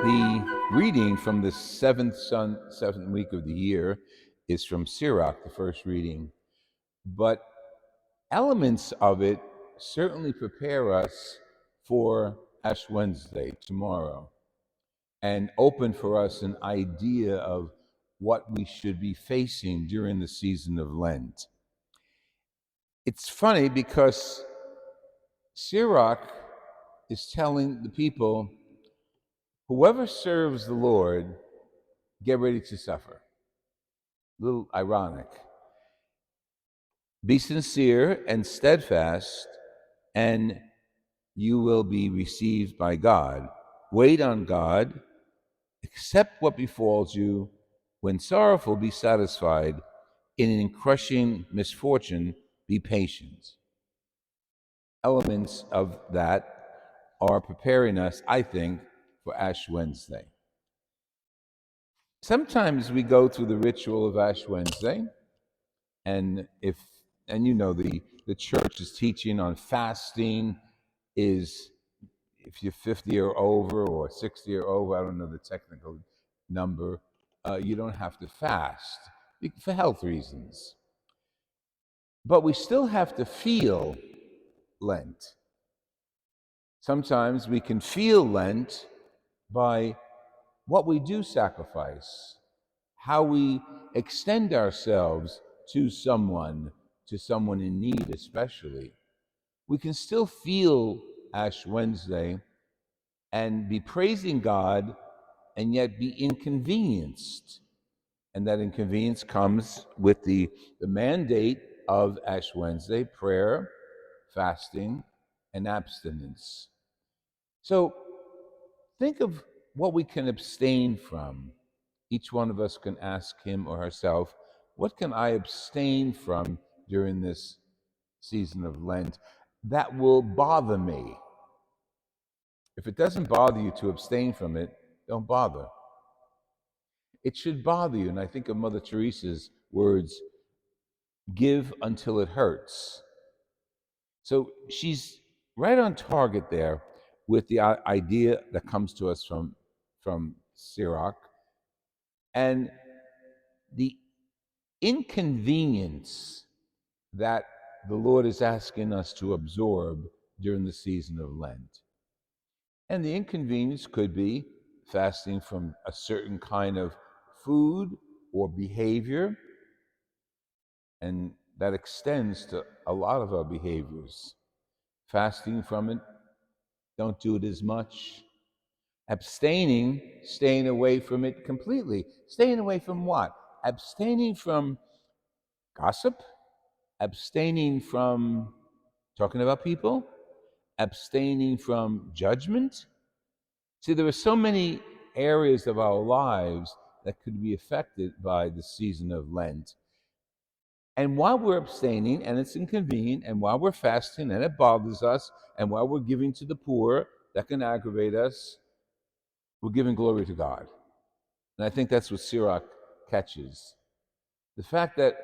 The reading from the seventh week of the year is from Sirach, the first reading. But elements of it certainly prepare us for Ash Wednesday tomorrow and open for us an idea of what we should be facing during the season of Lent. It's funny because Sirach is telling the people, whoever serves the Lord, get ready to suffer. A little ironic. Be sincere and steadfast, and you will be received by God. Wait on God, accept what befalls you. When sorrowful, be satisfied. In crushing misfortune, be patient. Elements of that are preparing us, I think, for Ash Wednesday. Sometimes we go through the ritual of Ash Wednesday, and you know the church's teaching on fasting is if you're 50 or over or 60 or over, I don't know the technical number, you don't have to fast for health reasons. But we still have to feel Lent. Sometimes we can feel Lent by what we do sacrifice, how we extend ourselves to someone in need especially. We can still feel Ash Wednesday and be praising God and yet be inconvenienced. And that inconvenience comes with the mandate of Ash Wednesday, prayer, fasting, and abstinence. So think of what we can abstain from. Each one of us can ask him or herself, what can I abstain from during this season of Lent that will bother me? If it doesn't bother you to abstain from it, don't bother. It should bother you, and I think of Mother Teresa's words, give until it hurts. So she's right on target there with the idea that comes to us from Sirach, and the inconvenience that the Lord is asking us to absorb during the season of Lent. And the inconvenience could be fasting from a certain kind of food or behavior, and that extends to a lot of our behaviors. Fasting from it, don't do it as much. Abstaining, staying away from it completely. Staying away from what? Abstaining from gossip, abstaining from talking about people, abstaining from judgment. See, there are so many areas of our lives that could be affected by the season of Lent. And while we're abstaining, and it's inconvenient, and while we're fasting, and it bothers us, and while we're giving to the poor, that can aggravate us, we're giving glory to God. And I think that's what Sirach catches. The fact that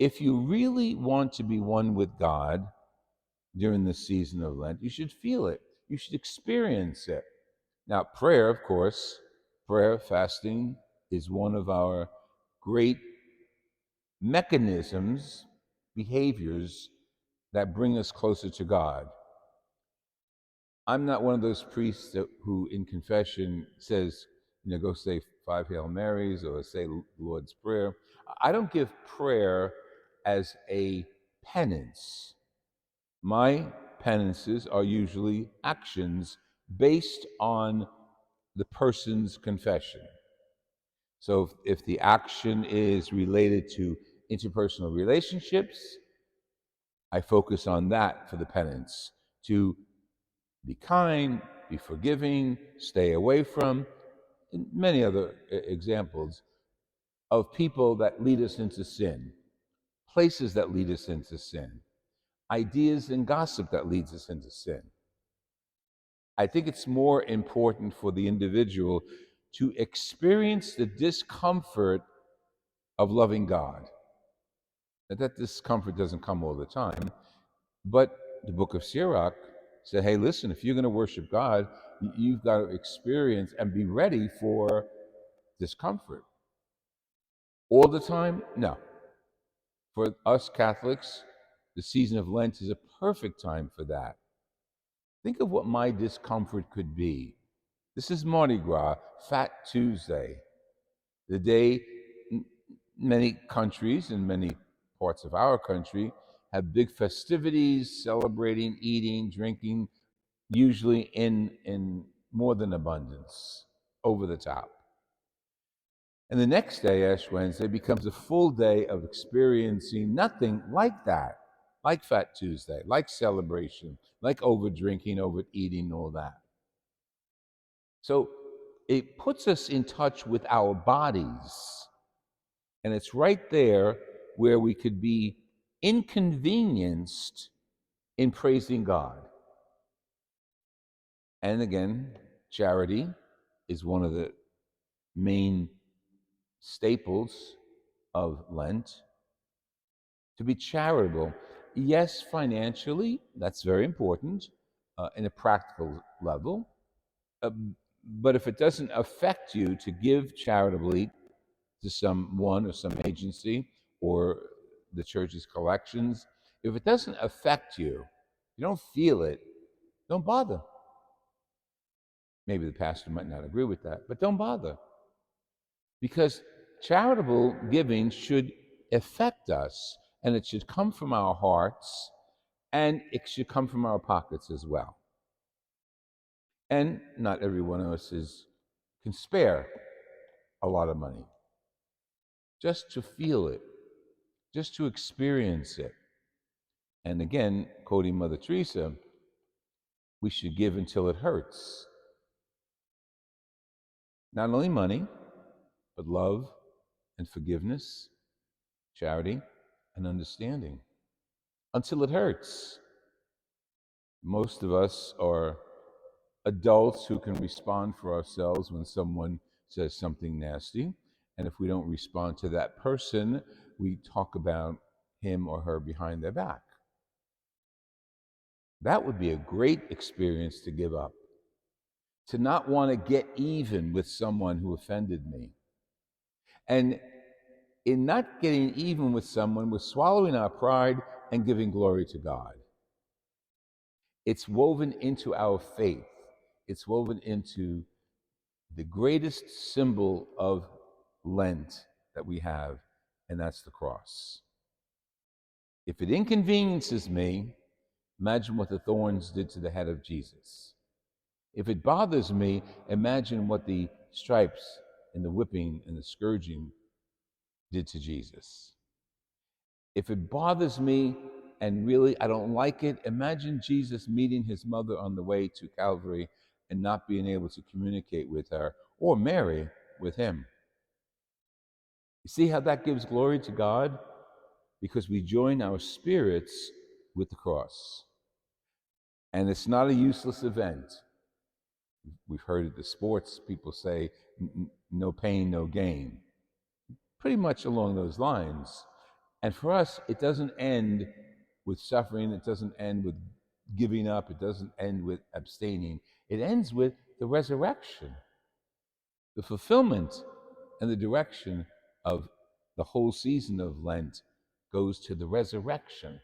if you really want to be one with God during the season of Lent, you should feel it. You should experience it. Now, prayer, of course, prayer, fasting is one of our great mechanisms, behaviors that bring us closer to God. I'm not one of those priests who in confession says, go say 5 Hail Marys or say the Lord's Prayer. I don't give prayer as a penance. My penances are usually actions based on the person's confession. So if the action is related to interpersonal relationships, I focus on that for the penance, to be kind, be forgiving, stay away from, and many other examples of people that lead us into sin, places that lead us into sin, ideas and gossip that leads us into sin. I think it's more important for the individual to experience the discomfort of loving God. That discomfort doesn't come all the time, but the Book of Sirach said, hey, listen, if you're going to worship God, You've got to experience and be ready for discomfort. All the time? No. For us Catholics, the season of Lent is a perfect time for that. Think of what my discomfort could be. This is Mardi Gras, Fat Tuesday, the day many countries and many parts of our country have big festivities, celebrating, eating, drinking, usually in more than abundance, over the top. And the next day, Ash Wednesday, becomes a full day of experiencing nothing like that, like Fat Tuesday, like celebration, like over drinking, overeating, all that. So it puts us in touch with our bodies. And it's right there where we could be inconvenienced in praising God. And again, charity is one of the main staples of Lent. To be charitable, yes, financially, that's very important in a practical level. But if it doesn't affect you to give charitably to someone or some agency or the church's collections, if it doesn't affect you, you don't feel it, don't bother. Maybe the pastor might not agree with that, but don't bother. Because charitable giving should affect us, and it should come from our hearts, and it should come from our pockets as well. And not every one of us can spare a lot of money. Just to feel it, just to experience it. And again, quoting Mother Teresa, we should give until it hurts. Not only money, but love and forgiveness, charity and understanding. Until it hurts. Most of us are adults who can respond for ourselves when someone says something nasty. And if we don't respond to that person, we talk about him or her behind their back. That would be a great experience to give up. To not want to get even with someone who offended me. And in not getting even with someone, we're swallowing our pride and giving glory to God. It's woven into our faith. It's woven into the greatest symbol of Lent that we have, and that's the cross. If it inconveniences me, imagine what the thorns did to the head of Jesus. If it bothers me, imagine what the stripes and the whipping and the scourging did to Jesus. If it bothers me and really I don't like it, imagine Jesus meeting his mother on the way to Calvary and not being able to communicate with her, or Mary with him. You see how that gives glory to God? Because we join our spirits with the cross. And it's not a useless event. We've heard at the sports, people say, no pain, no gain. Pretty much along those lines. And for us, it doesn't end with suffering. It doesn't end with giving up. It doesn't end with abstaining. It ends with the resurrection, the fulfillment and the direction of the whole season of Lent goes to the resurrection.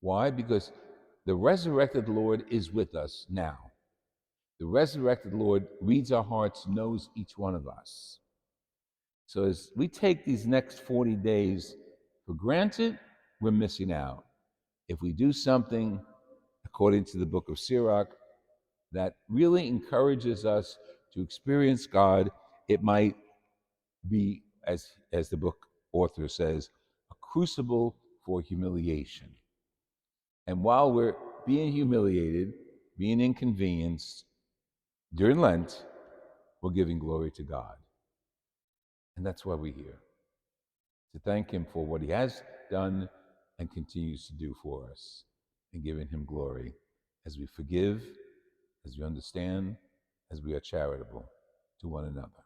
Why? Because the resurrected Lord is with us now. The resurrected Lord reads our hearts, knows each one of us. So as we take these next 40 days for granted, we're missing out. If we do something according to the Book of Sirach that really encourages us to experience God, it might be, as the book author says, a crucible for humiliation. And while we're being humiliated, being inconvenienced during Lent, we're giving glory to God. And that's why we're here, to thank him for what he has done and continues to do for us, and giving him glory as we forgive, as we understand, as we are charitable to one another.